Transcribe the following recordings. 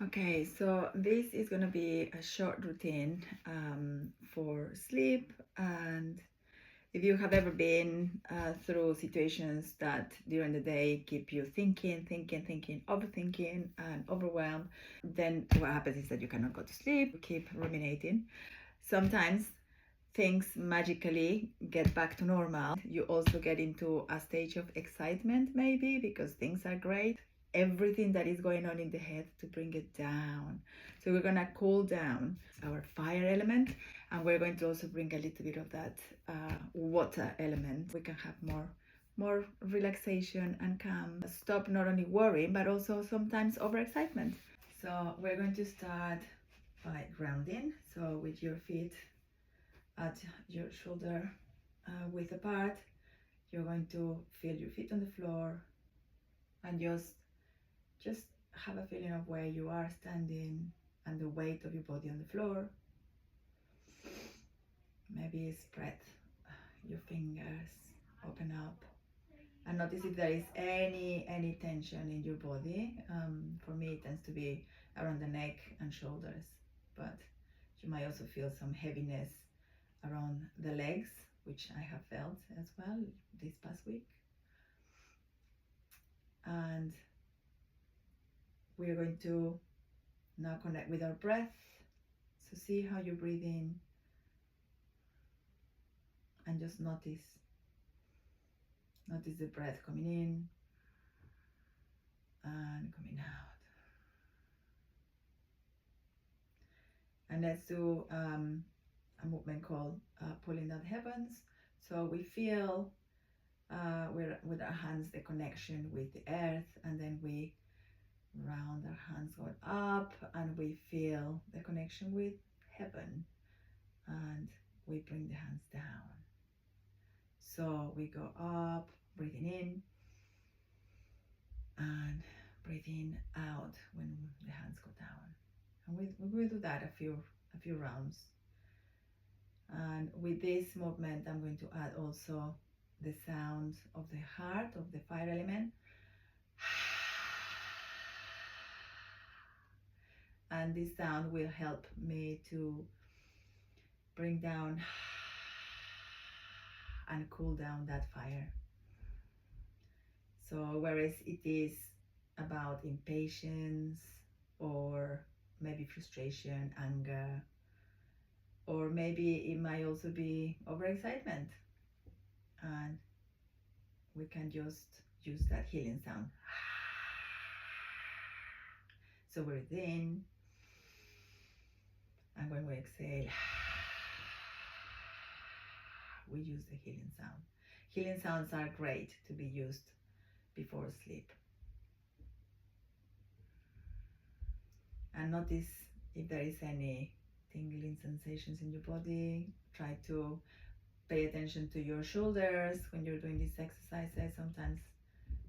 Okay, so this is going to be a short routine for sleep. And if you have ever been through situations that during the day keep you thinking, overthinking, and overwhelmed, then what happens is that you cannot go to sleep, keep ruminating. Sometimes things magically get back to normal. You also get into a stage of excitement, maybe because things are great. Everything that is going on in the head to bring it down. So we're gonna cool down our fire element, and we're going to also bring a little bit of that water element. We can have more relaxation and calm. Stop not only worrying but also sometimes overexcitement. So we're going to start by grounding. So with your feet at your shoulder width apart, you're going to feel your feet on the floor and just have a feeling of where you are standing and the weight of your body on the floor. Maybe spread your fingers, open up, and notice if there is any tension in your body. For me, it tends to be around the neck and shoulders, but you might also feel some heaviness around the legs, which I have felt as well this past week. And we're going to now connect with our breath. So see how you breathe in and just notice the breath coming in and coming out. And let's do a movement called pulling down the heavens. So we feel with our hands the connection with the earth, and then we round our hands going up and we feel the connection with heaven, and we bring the hands down. So we go up, breathing in and breathing out when the hands go down. And we will do that a few rounds. And with this movement, I'm going to add also the sound of the heart, of the fire element. And this sound will help me to bring down and cool down that fire. So whereas it is about impatience or maybe frustration, anger, or maybe it might also be overexcitement, and we can just use that healing sound. So we're in, and when we exhale, we use the healing sound. Healing sounds are great to be used before sleep. And notice if there is any tingling sensations in your body. Try to pay attention to your shoulders when you're doing these exercises. Sometimes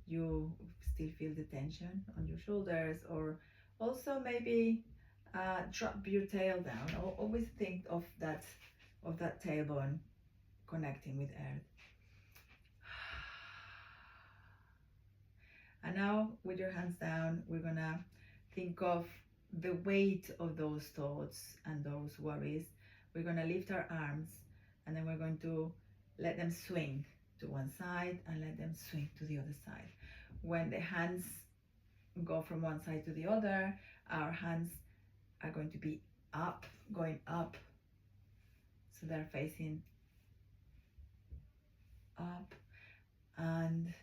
you still feel the tension on your shoulders, or also maybe drop your tail down. Always think of that tailbone connecting with earth. And now with your hands down, we're gonna think of the weight of those thoughts and those worries. We're gonna lift our arms, and then we're going to let them swing to one side and let them swing to the other side. When the hands go from one side to the other, our hands are going to be up, going up. So they're facing up, and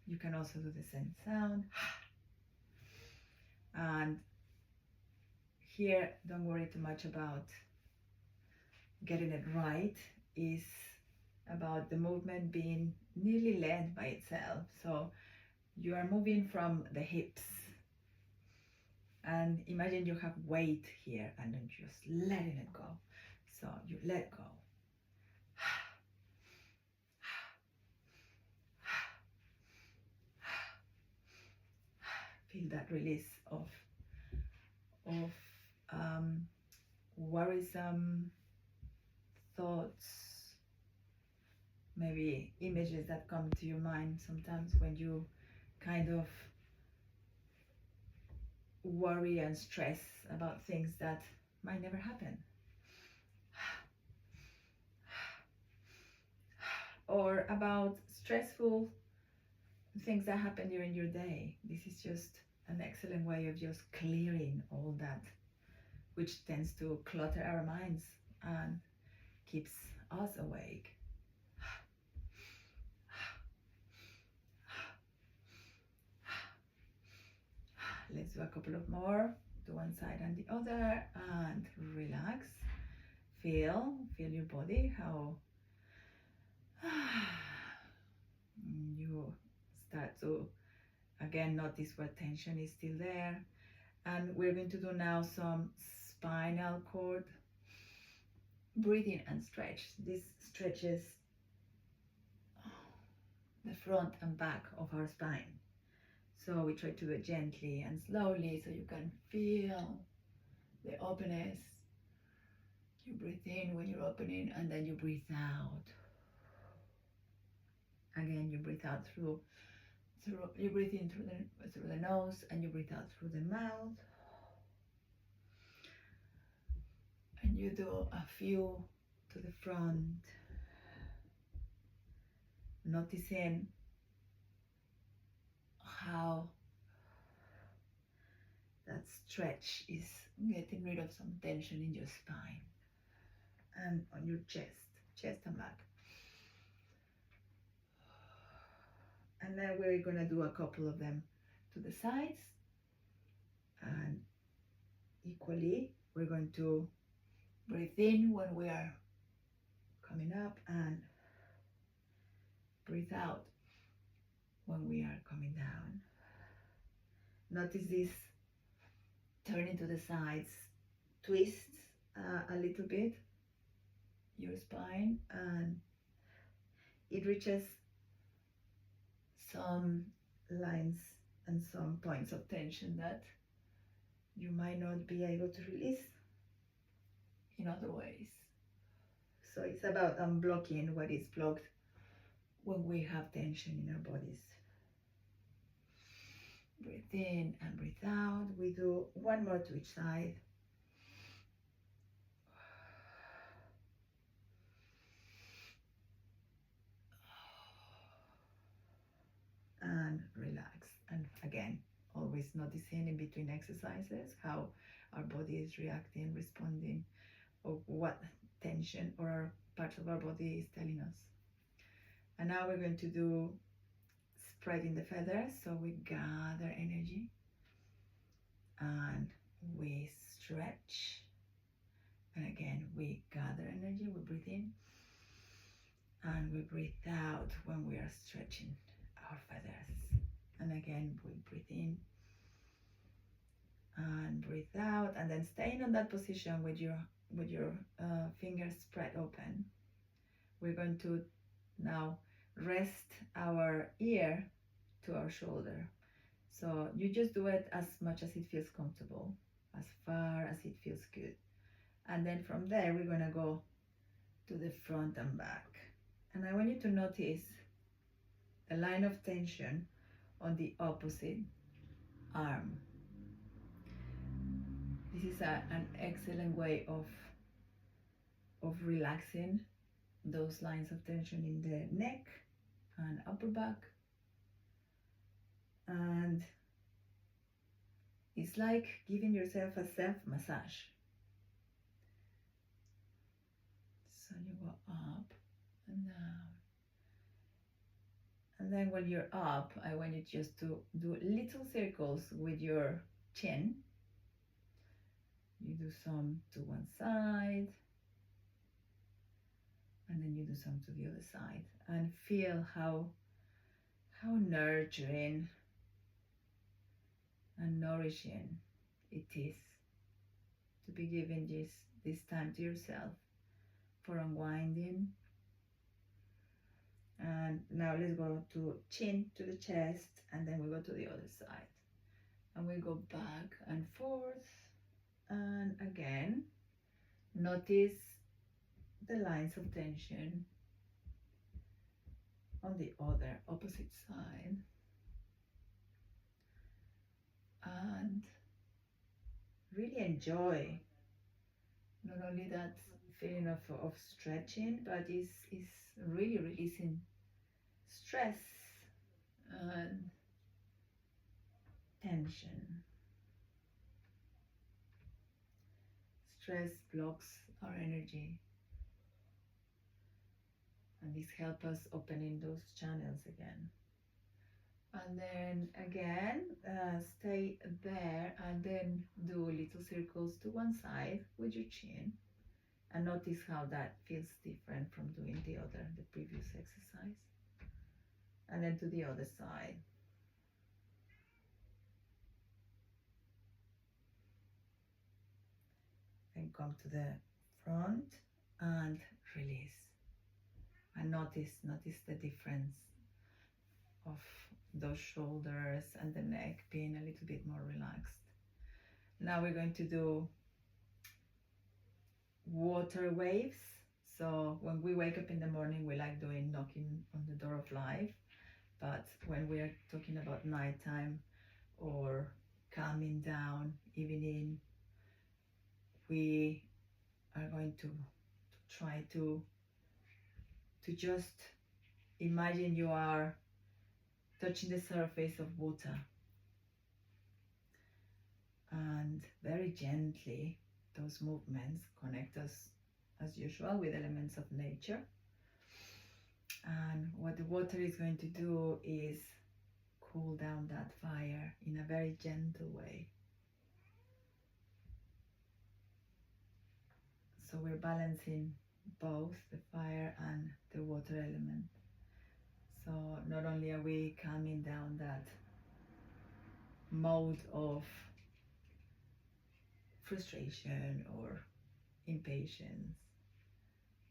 you can also do the same sound. And here, don't worry too much about getting it right. Is about the movement being nearly led by itself. So you are moving from the hips, and imagine you have weight here and then just letting it go. So you let go. Feel that release of worrisome thoughts, maybe images that come to your mind sometimes when you kind of worry and stress about things that might never happen, or about stressful things that happen during your day. This is just an excellent way of just clearing all that, which tends to clutter our minds and keeps us awake. Let's do a couple of more to one side and the other, and relax. Feel your body, how you start to again notice what tension is still there. And we're going to do now some spinal cord breathing and stretch. This stretches the front and back of our spine. So we try to do it gently and slowly so you can feel the openness. You breathe in when you're opening, and then you breathe out. Again, you breathe out through you breathe in through the nose, and you breathe out through the mouth. And you do a few to the front, noticing how that stretch is getting rid of some tension in your spine and on your chest and back. And then we're gonna do a couple of them to the sides, and equally we're going to breathe in when we are coming up and breathe out when we are coming down. Notice this turning to the sides twists a little bit your spine, and it reaches some lines and some points of tension that you might not be able to release in other ways. So it's about unblocking what is blocked when we have tension in our bodies. Breathe in and breathe out. We do one more to each side. And relax. And again, always noticing in between exercises how our body is reacting, responding, or what tension or parts of our body is telling us. And now we're going to do spreading the feathers. So we gather energy and we stretch. And again, we gather energy, we breathe in and we breathe out when we are stretching our feathers. And again, we breathe in and breathe out, and then staying on that position with your fingers spread open. We're going to now rest our ear to our shoulder. So you just do it as much as it feels comfortable, as far as it feels good. And then from there, we're going to go to the front and back. And I want you to notice a line of tension on the opposite arm. This is an excellent way of relaxing those lines of tension in the neck and upper back. And it's like giving yourself a self-massage. So you go up and down. And then when you're up, I want you just to do little circles with your chin. You do some to one side, and then you do some to the other side, and feel how nurturing and nourishing it is to be giving this time to yourself for unwinding. And now let's go to chin to the chest, and then we go to the other side, and we go back and forth. And again, notice the lines of tension on the other opposite side. And really enjoy not only that feeling of stretching, but is really releasing stress and tension. Stress blocks our energy, and this helps us opening those channels again. And then again, stay there and then do little circles to one side with your chin, and notice how that feels different from doing the previous exercise. And then to the other side. Then come to the front and release. And notice the difference of those shoulders and the neck being a little bit more relaxed. Now we're going to do water waves. So when we wake up in the morning, we like doing knocking on the door of life. But when we are talking about nighttime or calming down, evening, we are going to try to just imagine you are touching the surface of water, and very gently those movements connect us as usual with elements of nature. And what the water is going to do is cool down that fire in a very gentle way. So we're balancing both the fire and the water element. So not only are we calming down that mode of frustration or impatience,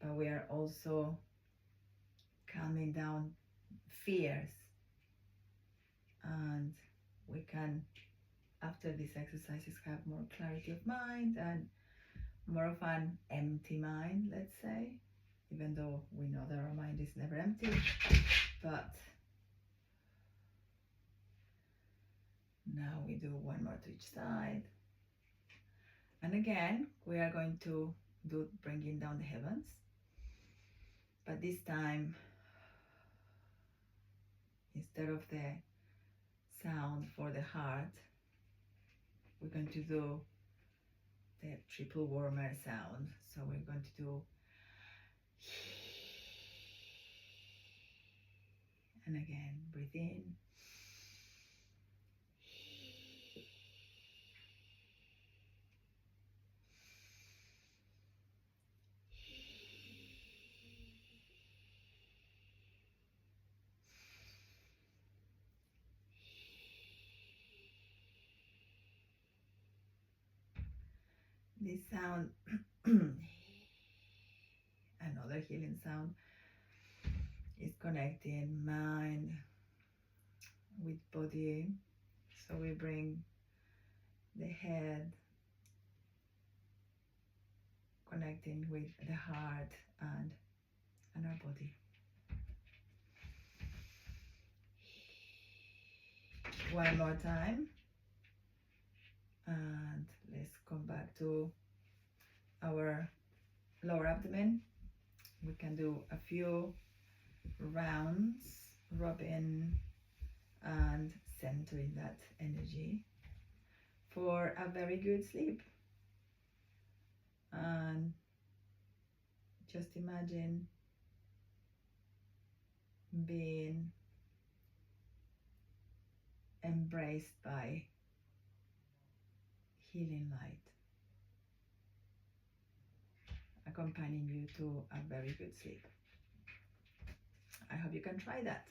but we are also calming down fears, and we can, after these exercises, have more clarity of mind and more of an empty mind, let's say, even though we know that our mind is never empty. But now we do one more to each side, and again we are going to do bringing down the heavens, but this time, instead of the sound for the heart, we're going to do the triple warmer sound. So we're going to do, and again breathe in, this sound. Another healing sound is connecting mind with body. So we bring the head, connecting with the heart and our body. One more time, and let's come back to our lower abdomen. We can do a few rounds, rubbing and centering that energy for a very good sleep. And just imagine being embraced by healing light, accompanying you to a very good sleep. I hope you can try that.